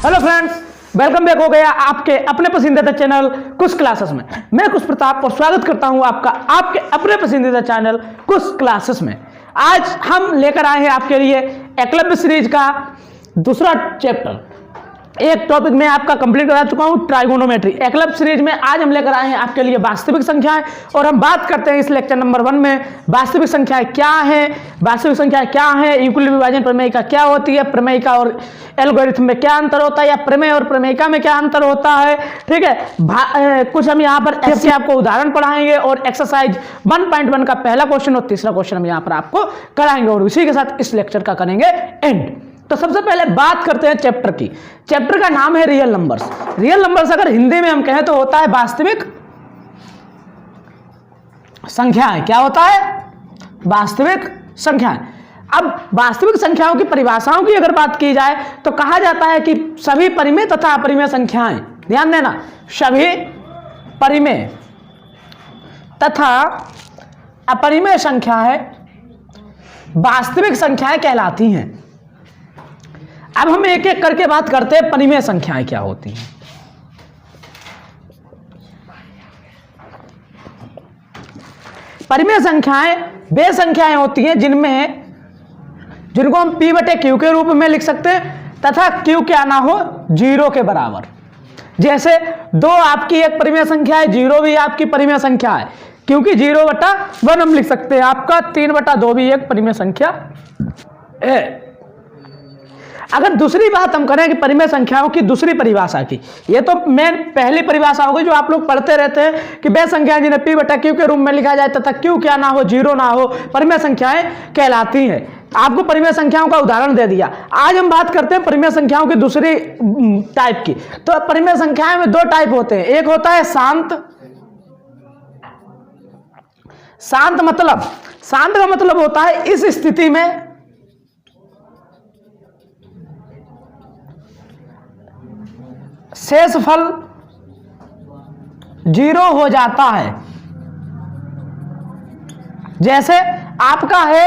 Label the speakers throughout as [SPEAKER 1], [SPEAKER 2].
[SPEAKER 1] Hello friends, welcome back हो गया आपके अपने पसंदीदा चैनल कुछ क्लासेस में। मैं कुछ प्रताप और स्वागत करता हूं आपका आपके अपने पसंदीदा चैनल कुछ क्लासेस में। आज हम लेकर आए हैं आपके लिए एकलव्य सीरीज का दूसरा चैप्टर। एक टॉपिक में आपका कंप्लीट करा चुका हूं, ट्राइगोनोमेट्री। एकलव्य सीरीज में आज हम लेकर आए हैं आपके लिए वास्तविक संख्याएं, और हम बात करते हैं इस लेक्चर नंबर 1 में वास्तविक संख्याएं क्या है, वास्तविक संख्याएं क्या है, यूक्लिड विभाजन प्रमेयिका क्या होती है, प्रमेयिका और एल्गोरिथम में क्या अंतर होता है, या प्रमेय और प्रमेयिका में क्या अंतर होता है। ठीक है, कुछ हम यहाँ पर ऐसे आपको उदाहरण पढ़ाएंगे और एक्सरसाइज 1.1 का पहला क्वेश्चन और तीसरा क्वेश्चन हम यहाँ पर आपको कराएंगे, और उसी के साथ इस लेक्चर का करेंगे एंड। तो सबसे पहले बात करते हैं चैप्टर की। चैप्टर का नाम है रियल नंबर्स। रियल नंबर्स अगर हिंदी में हम कहें तो होता है वास्तविक संख्याएं। क्या होता है? वास्तविक संख्याएं। अब वास्तविक संख्याओं की परिभाषाओं की अगर बात की जाए तो कहा जाता है कि सभी परिमेय तथा अपरिमेय संख्याएं, ध्यान देना, सभी परिमेय तथा अपरिमेय संख्याएं वास्तविक संख्याएं कहलाती हैं। अब हम एक एक करके बात करते हैं परिमेय संख्याएं क्या होती हैं। परिमेय संख्याएं वे संख्याएं होती हैं जिनको हम p/q के रूप में लिख सकते हैं तथा q क्या ना हो 0 के बराबर। जैसे 2 आपकी एक परिमेय संख्या है, 0 भी आपकी परिमेय संख्या है, क्योंकि 0/1 हम लिख सकते हैं। आपका 3/2 भी एक परिमेय संख्या है। अगर दूसरी बात हम करें कि परिमेय संख्याओं की दूसरी परिभाषा की, ये तो मेन पहली परिभाषा होगी जो आप लोग पढ़ते रहते हैं कि वे संख्याएं जिन्हें p/q के रूप में लिखा जाए तथा q क्या ना हो 0 ना हो परिमेय संख्याएं कहलाती हैं। आपको परिमेय संख्याओं का उदाहरण दे दिया। आज हम बात करते हैं परिमेय संख्याओं की दूसरी टाइप की। तो परिमेय संख्याएं में 2 टाइप होते हैं। एक होता है शांत का मतलब होता है इस स्थिति में शेषफल 0 हो जाता है। जैसे आपका है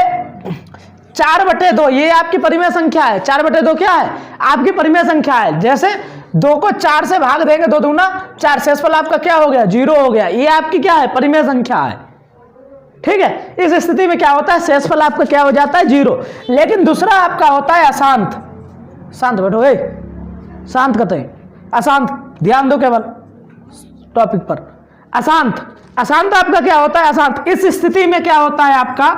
[SPEAKER 1] 4/2, ये आपकी परिमेय संख्या है। 4/2 क्या है? आपकी परिमेय संख्या है। जैसे 2 को 4 से भाग देंगे, 2 दूना 4, शेषफल आपका क्या हो गया? 0 हो गया। ये आपकी क्या है? परिमेय संख्या है। ठीक है, इस स्थिति में क्या होता है? शेषफल आपका क्या हो जाता है? 0। लेकिन दूसरा आपका होता है अशांत। शांत बैठो, शांत कहते हैं अशांत, ध्यान दो केवल टॉपिक पर। अशांत आपका क्या होता है? अशांत। इस स्थिति में क्या होता है? आपका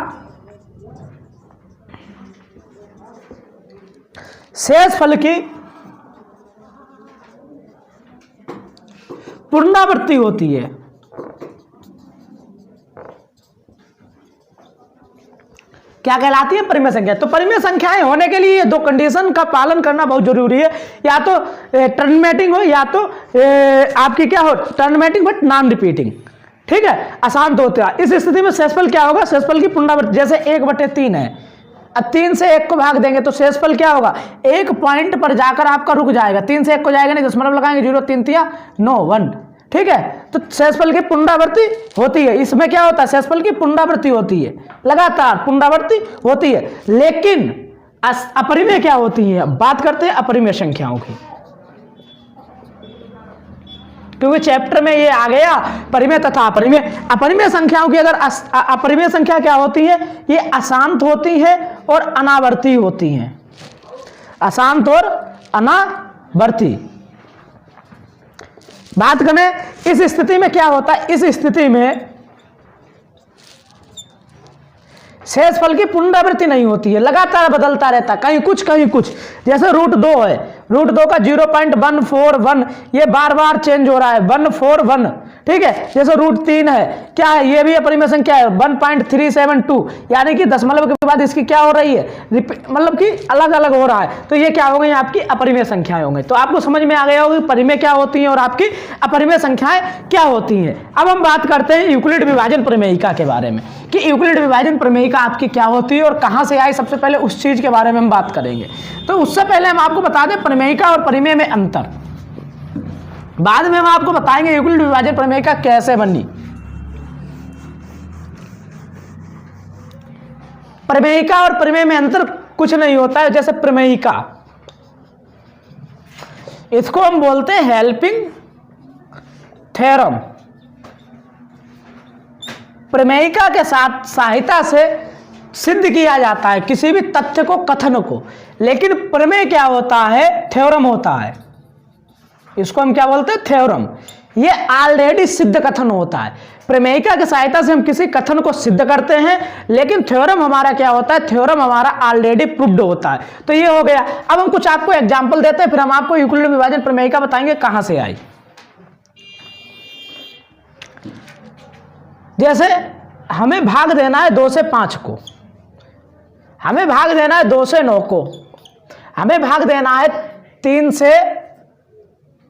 [SPEAKER 1] शेषफल की पुनरावृत्ति होती है। क्या कहलाती है? परिमेय संख्या। तो परिमेय संख्याएं होने के लिए 2 कंडीशन का पालन करना बहुत जरूरी है। या तो टर्मिनेटिंग हो, या तो आपकी क्या हो? Terminating but non repeating. ठीक है, अशांत होते हैं। इस स्थिति में शेषफल क्या होगा? शेषफल की पुनरावृत्ति। जैसे 1/3 है, अब 3 से 1 को भाग देंगे तो शेषफल क्या होगा? 1 पॉइंट पर जाकर आपका रुक जाएगा। 3 से 1 को जाएगा नहीं, दशमलव लगाएंगे, 0 3 3 9 1। ठीक है, तो शेषफल की पुनरावृत्ति होती है। इसमें क्या होता है? शेषफल की पुनरावृत्ति होती है, लगातार पुनरावृत्ति होती है। लेकिन अपरिमेय क्या होती है? बात करते हैं अपरिमेय संख्याओं की, क्योंकि चैप्टर में ये आ गया परिमेय तथा अपरिमेय। अपरिमेय संख्याओं की अगर अपरिमेय संख्या क्या होती है? ये अशांत होती है और अनावर्ती होती हैं। अशांत और अनावर्ती। बात करें इस स्थिति में क्या होता है? इस स्थिति में शेषफल की पुनरावृत्ति नहीं होती है, लगातार बदलता रहता, कहीं कुछ। जैसे √2 है, √2 का 0.141, ये बार बार चेंज हो रहा है, 141। ठीक है, जैसे √3 है, क्या है? ये भी अपरिमेय संख्या है, 1.372, यानी कि दशमलव के बाद इसकी क्या हो रही है? मतलब कि अलग अलग हो रहा है। तो ये क्या हो गई? आपकी अपरिमेय संख्याएं होंगी। तो आपको समझ में आ गया होगा परिमेय क्या होती हैं और आपकी अपरिमेय संख्याएं क्या होती हैं। अब हम बात करते हैं यूक्लिड विभाजन प्रमेयिका के बारे में, कि यूक्लिड विभाजन प्रमेयिका आपकी क्या होती है और कहां से आई। सबसे पहले उस चीज के बारे में हम बात करेंगे। तो उससे पहले हम आपको बता दें प्रमेयिका और परिमेय में अंतर। बाद में हम आपको बताएंगे यूक्लिड विभाजन प्रमेयिका कैसे बनी। प्रमेयिका और परिमेय में अंतर कुछ नहीं होता है। जैसे प्रमेयिका इसको हम बोलते हैं हेल्पिंग थ्योरम। प्रमेयिका के साथ सहायता से सिद्ध किया जाता है किसी भी तथ्य को, कथन को। लेकिन प्रमेय क्या होता है? थ्योरम होता है। इसको हम क्या बोलते हैं? थ्योरम। ये ऑलरेडी सिद्ध कथन होता है। प्रमेयिका की सहायता से हम किसी कथन को सिद्ध करते हैं, लेकिन थ्योरम हमारा क्या होता है? थ्योरम हमारा ऑलरेडी प्रूव्ड होता है। तो ये हो गया। अब हम कुछ आपको एग्जांपल देते हैं, फिर हम आपको यूक्लिड विभाजन प्रमेयिका बताएंगे कहां से आई। जैसे हमें भाग देना है 2 से 5 को, हमें भाग देना है 2 से 9 को, हमें भाग देना है 3 से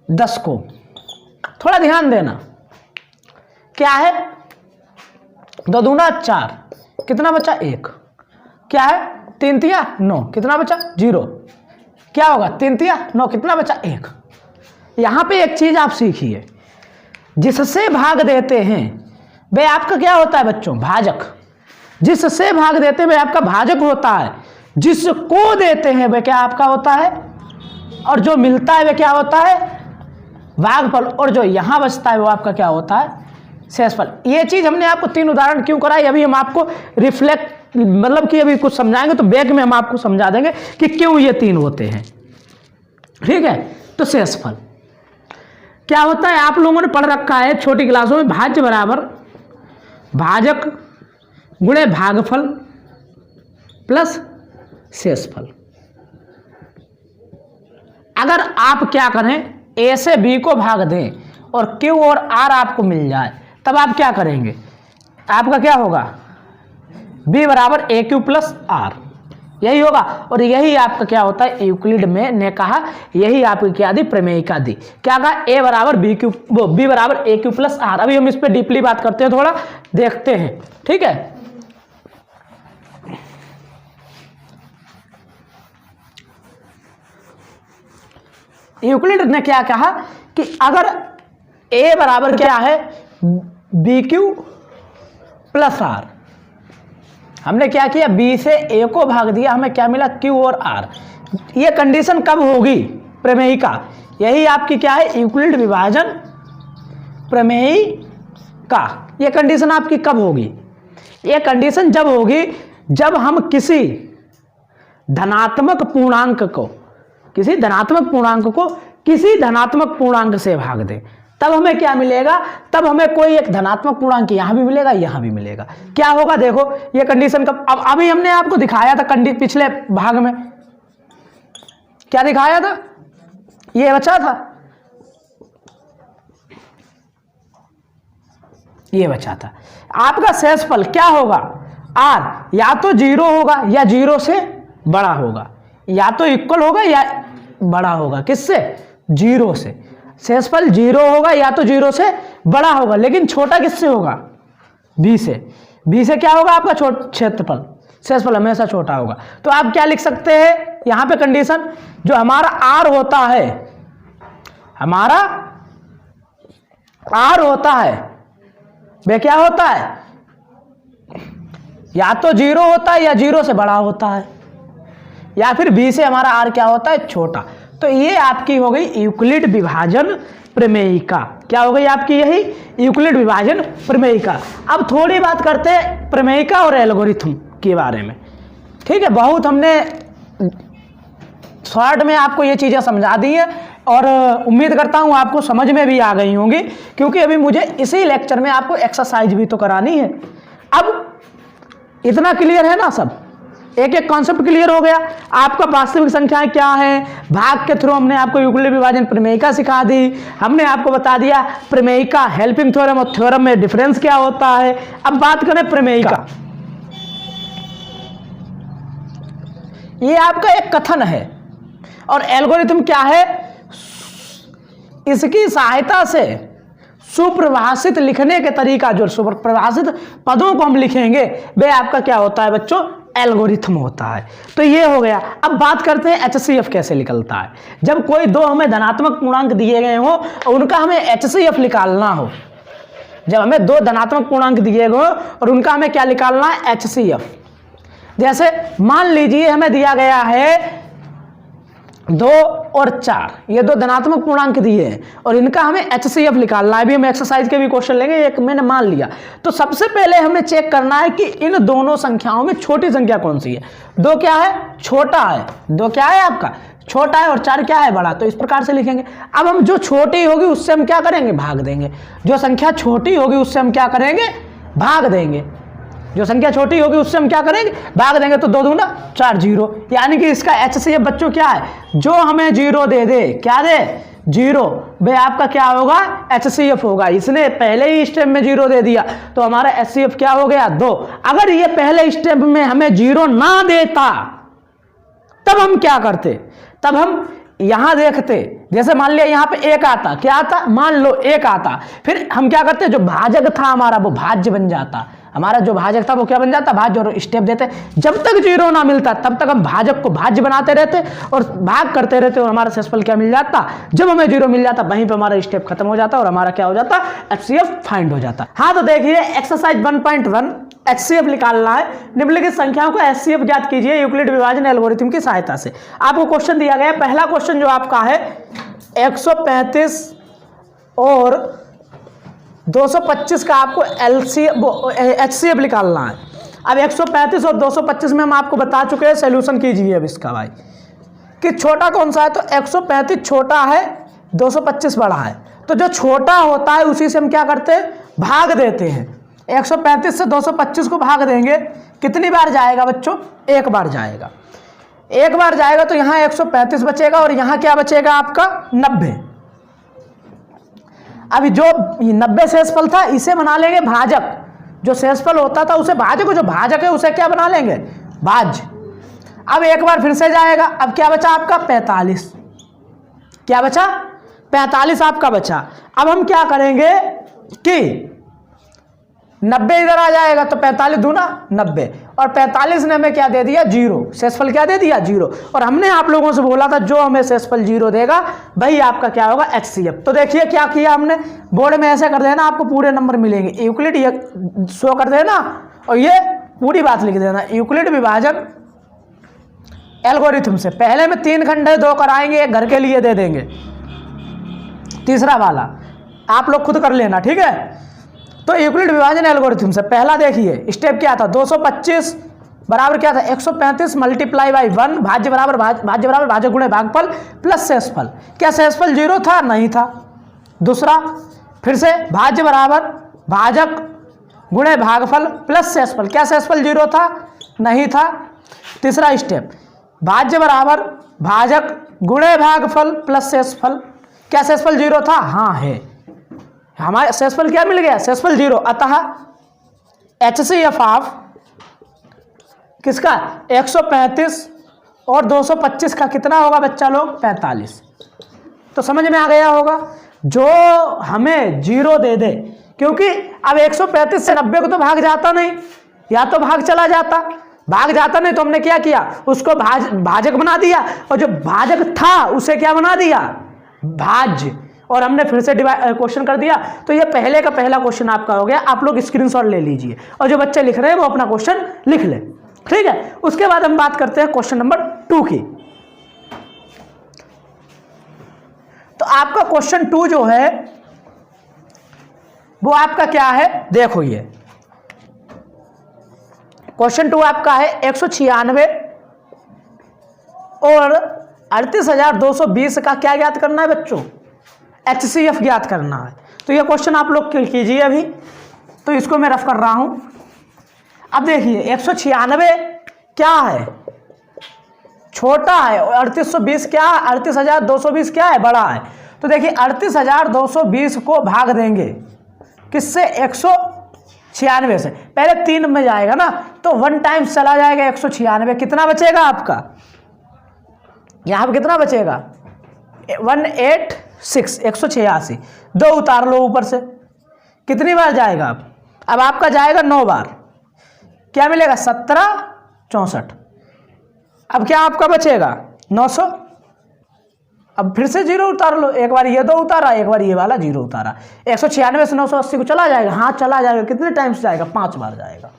[SPEAKER 1] 10 को। थोड़ा ध्यान देना, क्या है? 2 दूना 4, कितना बचा? 1। क्या है? 3 तिया 9, कितना बचा? 0। क्या होगा? 3 तिया 9, कितना बचा? 1। यहां पे एक चीज आप सीखिए, जिससे भाग देते हैं वे आपका क्या होता है बच्चों? भाजक। जिससे भाग देते हैं वे आपका भाजक होता है, जिसको देते हैं वे क्या आपका होता है, और जो मिलता है वे क्या होता है? भागफल। और जो यहां बचता है वो आपका क्या होता है? शेषफल। ये चीज हमने आपको 3 उदाहरण क्यों कराई, अभी हम आपको रिफ्लेक्ट मतलब कि अभी कुछ समझाएंगे तो बैक में हम आपको समझा देंगे कि क्यों ये 3 होते हैं। ठीक है, तो शेषफल क्या होता है? आप लोगों ने पढ़ रखा है छोटी क्लासों में, भाज्य बराबर भाजक गुणे भागफल प्लस शेषफल। अगर आप क्या करें, ए से बी को भाग दें और क्यू और आर आपको मिल जाए, तब आप क्या करेंगे? आपका क्या होगा? बी बराबर ए क्यू प्लस आर, यही होगा। और यही आपका क्या होता है? यूक्लिड में ने कहा, यही आपकी क्या दी? प्रमेयिका दी। क्या कहा? ए बराबर बी क्यू, बी बराबर ए क्यू प्लस आर। अभी हम इस पर डीपली बात करते हैं, थोड़ा देखते हैं। ठीक है, यूक्लिड ने क्या कहा कि अगर ए बराबर क्या है? B q plus r. हमने क्या किया? बी से ए को भाग दिया, हमें क्या मिला? क्यू और आर। ये कंडीशन कब होगी? प्रमेयिका। यही आपकी क्या है? यूक्लिड विभाजन प्रमेयिका। ये कंडीशन आपकी कब होगी? ये कंडीशन जब होगी जब हम किसी धनात्मक पूर्णांक को, किसी धनात्मक पूर्णांक से भाग दें, तब हमें क्या मिलेगा? तब हमें कोई एक धनात्मक पूर्णांक यहां भी मिलेगा, यहां भी मिलेगा। क्या होगा? देखो ये कंडीशन कब, अब अभी हमने आपको दिखाया था पिछले भाग में क्या दिखाया था? ये बचा था, ये बचा था। आपका शेषफल क्या होगा? आर या तो 0 होगा या 0 से बड़ा होगा, या तो इक्वल होगा या बड़ा होगा। किससे? 0 से। शेषफल 0 होगा या तो 0 से बड़ा होगा, लेकिन छोटा किससे होगा? बी से। बी से क्या होगा? आपका क्षेत्रफल। शेषफल हमेशा छोटा होगा। तो आप क्या लिख सकते हैं यहां पे कंडीशन? जो हमारा आर होता है, हमारा आर होता है वे क्या होता है? या तो 0 होता है या 0 से बड़ा होता है, या फिर बी से हमारा आर क्या होता है? छोटा। तो ये आपकी हो गई यूक्लिड विभाजन प्रमेयिका। क्या हो गई आपकी? यही यूक्लिड विभाजन प्रमेयिका। अब थोड़ी बात करते हैं प्रमेयिका और एल्गोरिथम के बारे में। ठीक है, बहुत हमने शॉर्ट में आपको ये चीज़ें समझा दी है और उम्मीद करता हूँ आपको समझ में भी आ गई होंगी, क्योंकि अभी मुझे इसी लेक्चर में आपको एक्सरसाइज भी तो करानी है। अब इतना क्लियर है ना सब? एक एक कॉन्सेप्ट क्लियर हो गया। आपका वास्तविक संख्याएं क्या है, भाग के थ्रू हमने आपको यूक्लिड विभाजन प्रमेयिका सिखा दी। हमने आपको बता दिया प्रमेयिका, हेल्पिंग थ्योरम और थ्योरम में डिफरेंस क्या होता है। अब बात करें प्रमेयिका। ये आपका एक कथन है और एल्गोरिथम क्या है? इसकी सहायता से सुप्रभाषित लिखने के तरीका, जो सुप्रभाषित पदों को हम लिखेंगे वे आपका क्या होता है बच्चों? एल्गोरिथम होता है। तो ये हो गया। अब बात करते हैं HCF कैसे निकलता है। जब कोई 2 हमें धनात्मक पूर्णांक दिए गए हो और उनका हमें HCF निकालना हो, जब हमें 2 धनात्मक पूर्णांक दिए गए और उनका हमें क्या निकालना है? HCF। जैसे मान लीजिए हमें दिया गया है 2 और 4 ये 2 धनात्मक पूर्णांक दिए हैं और इनका हमें HCF निकालना है। अभी हम एक्सरसाइज के भी क्वेश्चन लेंगे, एक मैंने मान लिया। तो सबसे पहले हमें चेक करना है कि इन दोनों संख्याओं में छोटी संख्या कौन सी है। 2 क्या है? छोटा है। 2 क्या है आपका? छोटा है। और 4 क्या है? बड़ा। तो इस प्रकार से लिखेंगे। अब हम जो छोटी होगी उससे हम क्या करेंगे? भाग देंगे। जो संख्या छोटी होगी उससे हम क्या करेंगे? भाग देंगे। जो संख्या छोटी होगी उससे हम क्या करेंगे? भाग देंगे। तो 2 दूना 4 0, यानी कि इसका HCF बच्चों क्या है? जो हमें 0 दे दे, क्या दे? 0, भाई आपका क्या होगा? HCF होगा। इसने पहले ही स्टेप में 0 दे दिया तो हमारा HCF क्या हो गया? 2। अगर ये पहले स्टेप में हमें 0 ना देता तब हम क्या करते? तब हम यहां देखते, जैसे मान लिया यहां पे 1 आता, क्या आता? मान लो 1 आता, फिर हम क्या करते? जो भाजक था हमारा वो भाज्य बन जाता। हमारा जो भाजक था वो क्या बन जाता? भाज्य। और स्टेप देते, जब तक 0 ना मिलता तब तक हम भाजक को भाज्य बनाते रहते और भाग करते रहते और हमारा शेषफल क्या मिल जाता? जब हमें 0 मिल जाता वहीं पे हमारा स्टेप खत्म हो जाता और हमारा क्या हो जाता? HCF फाइंड हो जाता। हाँ, तो देखिए एक्सरसाइज 1.1 HCF निकालना है। निम्नलिखित संख्याओं को HCF ज्ञात कीजिए यूक्लिड विभाजन एल्गोरिथम की सहायता से। आपको क्वेश्चन दिया गया है। पहला क्वेश्चन जो आपका है 135 और 225 का आपको HCF निकालना है। अब 135 और 225 में हम आपको बता चुके हैं, सोल्यूशन कीजिए अब इसका भाई कि छोटा कौन सा है। तो 135 छोटा है, 225 बड़ा है। तो जो छोटा होता है उसी से हम क्या करते हैं? भाग देते हैं। 135 से 225 को भाग देंगे, कितनी बार जाएगा बच्चों? 1 बार जाएगा। 1 बार जाएगा तो यहाँ 135 बचेगा और यहाँ क्या बचेगा आपका? 90। अभी जो 90 शेषफल था इसे बना लेंगे भाजक। जो शेषफल होता था उसे भाजक, जो भाजक है उसे क्या बना लेंगे? भाज्य। अब 1 बार फिर से जाएगा। अब क्या बचा आपका? 45। क्या बचा? 45 आपका बचा। अब हम क्या करेंगे कि 90 इधर आ जाएगा तो 45 दूना 90 और 45 ने हमें क्या दे दिया? 0। शेषफल क्या दे दिया? 0। और हमने आप लोगों से बोला था जो हमें शेषफल 0 देगा वही आपका क्या होगा? HCF। तो देखिए क्या किया हमने, बोर्ड में ऐसे कर देना, आपको पूरे नंबर मिलेंगे। यूक्लिड ये शो कर देना और ये पूरी बात लिख देना। यूक्लिड विभाजन एल्गोरिथम से पहले में 3 खंड है, 2 कराएंगे, 1 घर के लिए दे देंगे, तीसरा वाला आप लोग खुद कर लेना, ठीक है। तो यूक्लिड विभाजन एल्गोरिथम से पहला देखिए स्टेप क्या था? 225 बराबर क्या था? 135 मल्टीप्लाई बाई 1 भाज्य बराबर भाजक गुणे भागफल प्लस शेषफल। क्या शेषफल 0 था? नहीं था। दूसरा फिर से भाज्य बराबर भाजक गुणे भागफल प्लस शेषफल। क्या शेषफल 0 था? नहीं था। तीसरा स्टेप भाज्य बराबर भाजक गुणे भागफल प्लस शेषफल। क्या शेषफल 0 था? हाँ है। हमारे शेषफल क्या मिल गया? शेषफल 0। अतः HCF ऑफ किसका? 135 और 225 का कितना होगा बच्चा लोग? 45। तो समझ में आ गया होगा। जो हमें 0 दे दे, क्योंकि अब 135 से 90 को तो भाग जाता नहीं, या तो भाग चला जाता, भाग जाता नहीं तो हमने क्या किया? उसको भाजक बना दिया और जो भाजक था उसे क्या बना दिया? भाज्य। और हमने फिर से क्वेश्चन कर दिया। तो ये पहले का पहला क्वेश्चन आपका हो गया। आप लोग स्क्रीनशॉट ले लीजिए और जो बच्चे लिख रहे हैं वो अपना क्वेश्चन लिख ले, ठीक है। उसके बाद हम बात करते हैं क्वेश्चन नंबर 2 की। तो आपका क्वेश्चन 2 जो है वो आपका क्या है? देखो ये क्वेश्चन 2 आपका है 196 और 38,220 का क्या ज्ञात करना है बच्चों? HCF ज्ञात करना है। तो ये क्वेश्चन आप लोग कीजिए अभी। तो इसको मैं रफ कर रहा हूं। अब देखिए 196 क्या है? छोटा है और 3820 क्या है? 38,220 क्या है? बड़ा है। तो देखिए 38,220 को भाग देंगे किससे? 196 से। पहले 3 में जाएगा ना तो 1 टाइम्स चला जाएगा 196। कितना बचेगा आपका? यहां पर कितना बचेगा? 186 186। 2 उतार लो ऊपर से। कितनी बार जाएगा? अब आपका जाएगा 9 बार। क्या मिलेगा? 17 64। अब क्या आपका बचेगा? 900। अब फिर से 0 उतार लो। एक बार ये 2 उतारा, एक बार ये वाला 0 उतारा। 196 से 980 को चला जाएगा। हाँ चला जाएगा। कितने टाइम्स जाएगा? 5 बार जाएगा।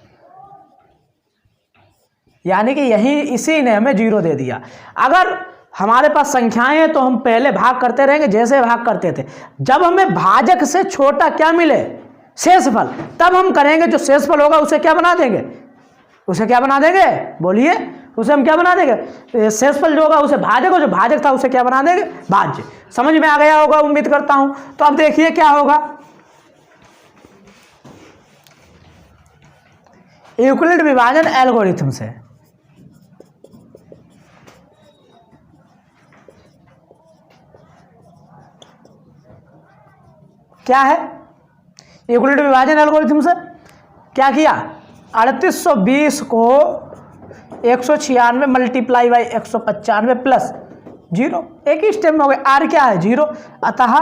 [SPEAKER 1] यानी कि यही इसी ने हमें 0 दे दिया। अगर हमारे पास संख्याएं हैं तो हम पहले भाग करते रहेंगे जैसे भाग करते थे। जब हमें भाजक से छोटा क्या मिले, शेषफल, तब हम करेंगे जो शेषफल होगा उसे क्या बना देंगे, उसे क्या बना देंगे, बोलिए, उसे हम क्या बना देंगे, शेषफल जो होगा उसे भाजक, और जो भाजक था उसे क्या बना देंगे, भाज्य। समझ में आ गया होगा उम्मीद करता हूं। तो अब देखिए क्या होगा, यूक्लिड विभाजन एल्गोरिथम से क्या है, यूक्लिड विभाजन एल्गोरिथम से क्या किया, 3820 को 196 मल्टीप्लाई बाई 195 प्लस 0, एक ही स्टेप में हो गया। आर क्या है, 0, अतः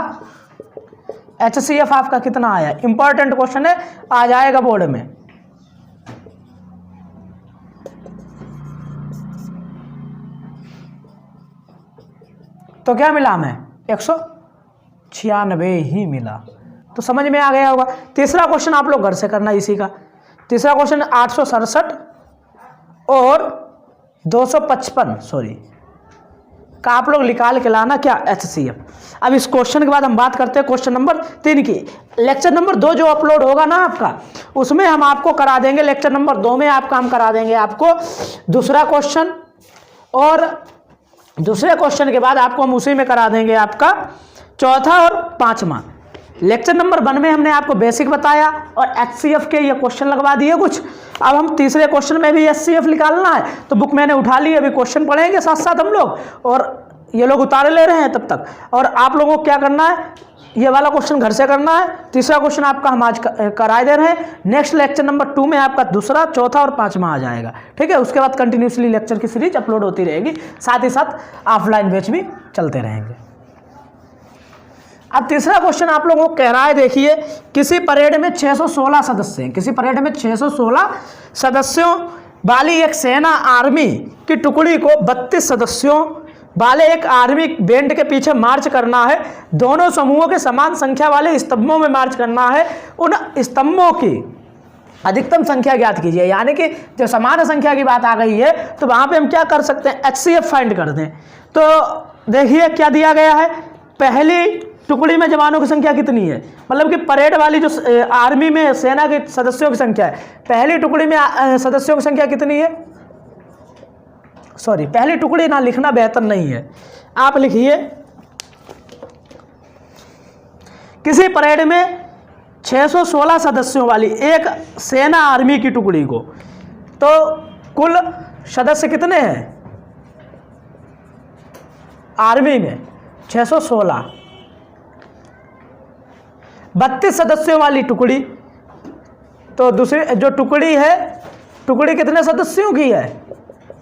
[SPEAKER 1] HCF आपका कितना आया, इंपॉर्टेंट क्वेश्चन है, आ जाएगा बोर्ड में। तो क्या मिला हमें, 196 ही मिला। तो समझ में आ गया होगा। तीसरा क्वेश्चन आप लोग घर से करना इसी का। तीसरा क्वेश्चन 867 और 255 का आप लोग निकाल के लाना क्या, HCF। अब इस क्वेश्चन के बाद हम बात करते हैं क्वेश्चन नंबर 3 की। लेक्चर नंबर 2 जो अपलोड होगा ना आपका, उसमें हम आपको करा देंगे, लेक्चर नंबर 2 में आपका हम करा देंगे आपको दूसरा क्वेश्चन, और दूसरे क्वेश्चन के बाद आपको हम उसी में करा देंगे आपका चौथा और पांचवा। लेक्चर नंबर 1 में हमने आपको बेसिक बताया और HCF के ये क्वेश्चन लगवा दिए कुछ। अब हम तीसरे क्वेश्चन में भी HCF निकालना है, तो बुक मैंने उठा ली, अभी क्वेश्चन पढ़ेंगे साथ साथ हम लोग, और ये लोग उतारे ले रहे हैं तब तक। और आप लोगों को क्या करना है, ये वाला क्वेश्चन घर से करना है। तीसरा क्वेश्चन आपका हम आज कराए दे रहे हैं। नेक्स्ट लेक्चर नंबर 2 में आपका दूसरा, चौथा और पांचवा आ जाएगा, ठीक है। उसके बाद कंटिन्यूसली लेक्चर की सीरीज अपलोड होती रहेगी, साथ ही साथ ऑफलाइन बैच भी चलते रहेंगे। अब तीसरा क्वेश्चन आप लोगों को कह रहा है, देखिए, किसी परेड में 616 सदस्य हैं, किसी परेड में 616 सदस्यों वाली एक सेना आर्मी की टुकड़ी को 32 सदस्यों वाले एक आर्मी बैंड के पीछे मार्च करना है। दोनों समूहों के समान संख्या वाले स्तंभों में मार्च करना है। उन स्तंभों की अधिकतम संख्या ज्ञात कीजिए। यानी कि जब समान संख्या की बात आ गई है तो वहां पे हम क्या कर सकते हैं, HCF फाइंड कर दें। तो देखिए क्या दिया गया है, पहली टुकड़ी में जवानों की संख्या कितनी है, मतलब कि परेड वाली जो आर्मी में सेना के सदस्यों की संख्या है, पहली टुकड़ी में सदस्यों की संख्या कितनी है, सॉरी पहली टुकड़ी ना लिखना बेहतर नहीं है, आप लिखिए किसी परेड में 616 सदस्यों वाली एक सेना आर्मी की टुकड़ी को, तो कुल सदस्य कितने हैं आर्मी में, 616, 32 सदस्यों वाली टुकड़ी। तो दूसरी जो टुकड़ी है, टुकड़ी कितने सदस्यों की है,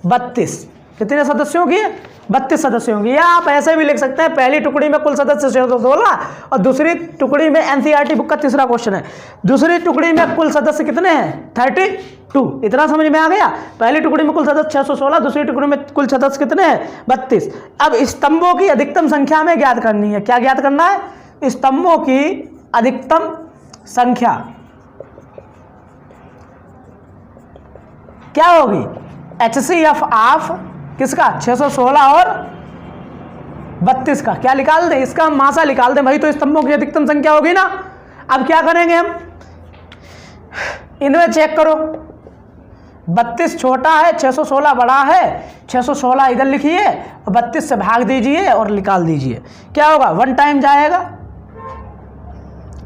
[SPEAKER 1] 32, कितने सदस्यों की है, 32 सदस्यों की। या आप ऐसे भी लिख सकते हैं, पहली टुकड़ी में कुल सदस्य 616 और दूसरी टुकड़ी में, NCERT बुक का तीसरा क्वेश्चन है, दूसरी टुकड़ी में कुल सदस्य कितने हैं, 32। इतना समझ में आ गया। पहली टुकड़ी में कुल सदस्य 616, दूसरी टुकड़ी में कुल सदस्य कितने हैं, 32। अब स्तंभों की अधिकतम संख्या में ज्ञात करनी है। क्या ज्ञात करना है, स्तंभों की अधिकतम संख्या क्या होगी, HCF ऑफ किसका, 616 और 32 का क्या निकाल दें, इसका हम मासा निकाल दें भाई, तो स्तंभों की अधिकतम संख्या होगी ना। अब क्या करेंगे हम, इनमें चेक करो, 32 छोटा है, 616 बड़ा है, 616 इधर लिखिए और 32 से भाग दीजिए और निकाल दीजिए, क्या होगा, 1 टाइम जाएगा,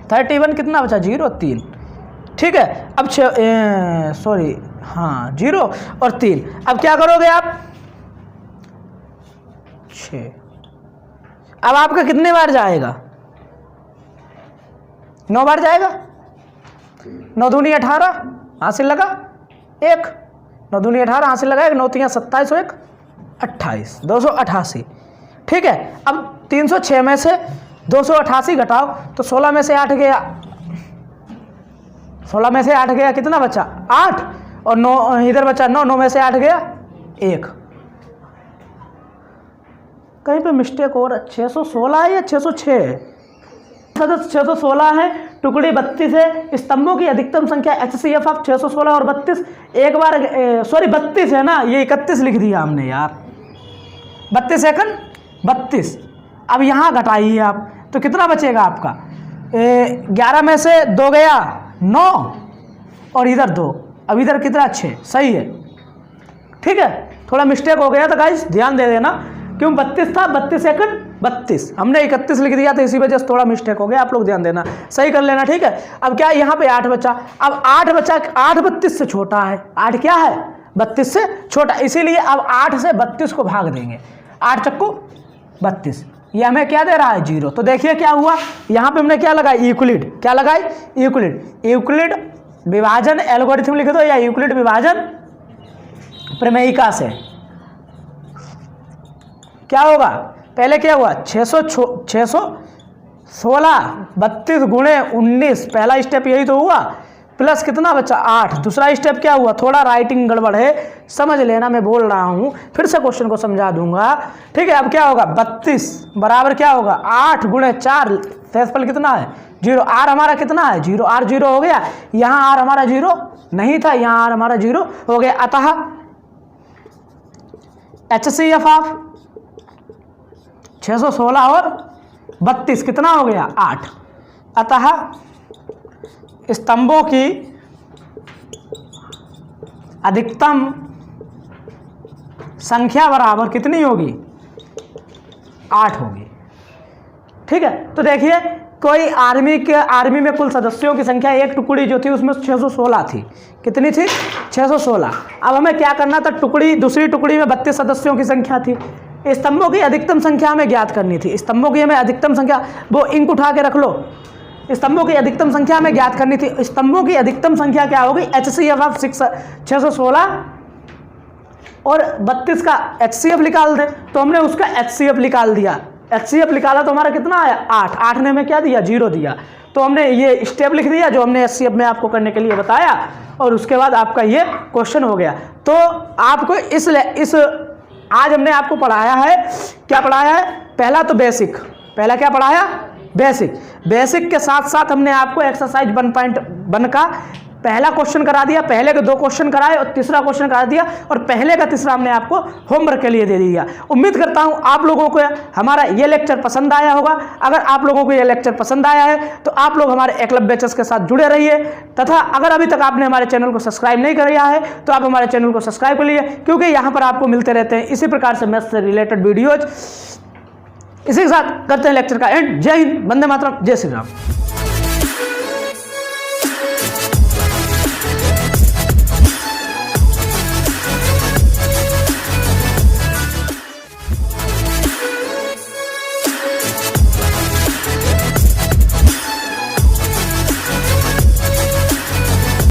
[SPEAKER 1] 31 कितना बचा, 0, 3, ठीक है। अब सॉरी हाँ 0 और 3, अब क्या करोगे आप, 6, अब आपका कितने बार जाएगा, 9 बार जाएगा, 9 दूनी 18 हासिल लगा 1, 9 दूनी 18 हासिल लगा 1, 9 3 27 और 1 28, 288, ठीक है। अब 306 में से 288 घटाओ तो 16 में से 8 गया, 16 में से 8 गया, कितना बचा 8, और 9 इधर बचा 9, 9 में से 8 गया 1, कहीं पे मिस्टेक और 616 है या 606 है, सदस्य 616 है, टुकड़ी 32 है, स्तंभों की अधिकतम संख्या HCF ऑफ 616 और 32, एक बार सॉरी 32 है ना, ये 31 लिख दिया हमने यार, 32 सेकंड 32। अब यहाँ घटाइए आप, तो कितना बचेगा आपका? 11 में से 2 गया 9 और इधर 2, अब इधर कितना? 6। सही है, ठीक है। थोड़ा मिस्टेक हो गया था गाइस, ध्यान दे देना, क्यों 32 था, 32 सेकंड 32, हमने 31 लिख दिया था, इसी वजह से थोड़ा मिस्टेक हो गया, आप लोग ध्यान देना, सही कर लेना, ठीक है। अब क्या, यहाँ पे 8 बचा, अब 8 बचा, 8 32 से छोटा है, 8 क्या है? 32 से छोटा, इसीलिए अब 8 से 32 को भाग देंगे, 8 चक्कू 32, ये हमें क्या दे रहा है? 0। तो देखिए क्या हुआ, यहाँ पे हमने क्या लगाया? यूक्लिड, क्या लगाई? यूक्लिड। यूक्लिड विभाजन एल्गोरिथम लिख दो, या यूक्लिड विभाजन प्रमेयिका से क्या होगा? पहले क्या हुआ? 616 32 गुणे 19, पहला स्टेप यही तो हुआ, प्लस कितना बचा? 8। दूसरा स्टेप क्या हुआ? थोड़ा राइटिंग गड़बड़ है, समझ लेना, मैं बोल रहा हूँ, फिर से क्वेश्चन को समझा दूंगा, ठीक है। अब क्या होगा? 32 बराबर क्या होगा? 8 गुणे 4, शेषफल कितना है? 0। आर हमारा कितना है? 0। आर 0 हो गया, यहाँ आर हमारा 0 नहीं था, यहाँ आर हमारा 0 हो गया, अतः HCF ऑफ 616 और 32 कितना हो गया? 8। अतः स्तंभों की अधिकतम संख्या बराबर कितनी होगी? 8 होगी, ठीक है। तो देखिए, कोई आर्मी में कुल सदस्यों की संख्या, एक टुकड़ी जो थी उसमें 616 थी, कितनी थी? 616। अब हमें क्या करना था? दूसरी टुकड़ी में 32 सदस्यों की संख्या थी, स्तंभों की अधिकतम संख्या हमें ज्ञात करनी थी। स्तंभों की हमें अधिकतम संख्या, वो इंक उठा के रख लो, स्तंभों की अधिकतम संख्या हमें ज्ञात करनी थी। स्तंभों की अधिकतम संख्या क्या होगी? HCF ऑफ 616 और 32 का HCF निकाल दे, तो हमने उसका HCF निकाल दिया। HCF निकाला तो हमारा कितना आया? 8। 8 ने हमें क्या दिया? 0 दिया। तो हमने ये स्टेप लिख दिया जो हमने HCF में आपको करने के लिए बताया, और उसके बाद आपका ये क्वेश्चन हो गया। तो आपको इस आज हमने आपको पढ़ाया है, क्या पढ़ाया है? पहला तो बेसिक, पहला क्या पढ़ाया? बेसिक के साथ साथ हमने आपको एक्सरसाइज 1.1 का पहला क्वेश्चन करा दिया, पहले के 2 क्वेश्चन कराए और तीसरा क्वेश्चन करा दिया, और पहले का तीसरा हमने आपको होमवर्क के लिए दे दिया। उम्मीद करता हूं आप लोगों को हमारा ये लेक्चर पसंद आया होगा। अगर आप लोगों को ये लेक्चर पसंद आया है तो आप लोग हमारे एकलव्य बैचेस के साथ जुड़े रहिए, तथा अगर अभी तक आपने हमारे चैनल को सब्सक्राइब नहीं किया है तो आप हमारे चैनल को सब्सक्राइब कर लीजिए, क्योंकि यहाँ पर आपको मिलते रहते हैं इसी प्रकार से मैथ्स से रिलेटेड वीडियोज। इसी के साथ करते हैं लेक्चर का एंड। जय हिंद, वंदे मातरम, जय श्री राम।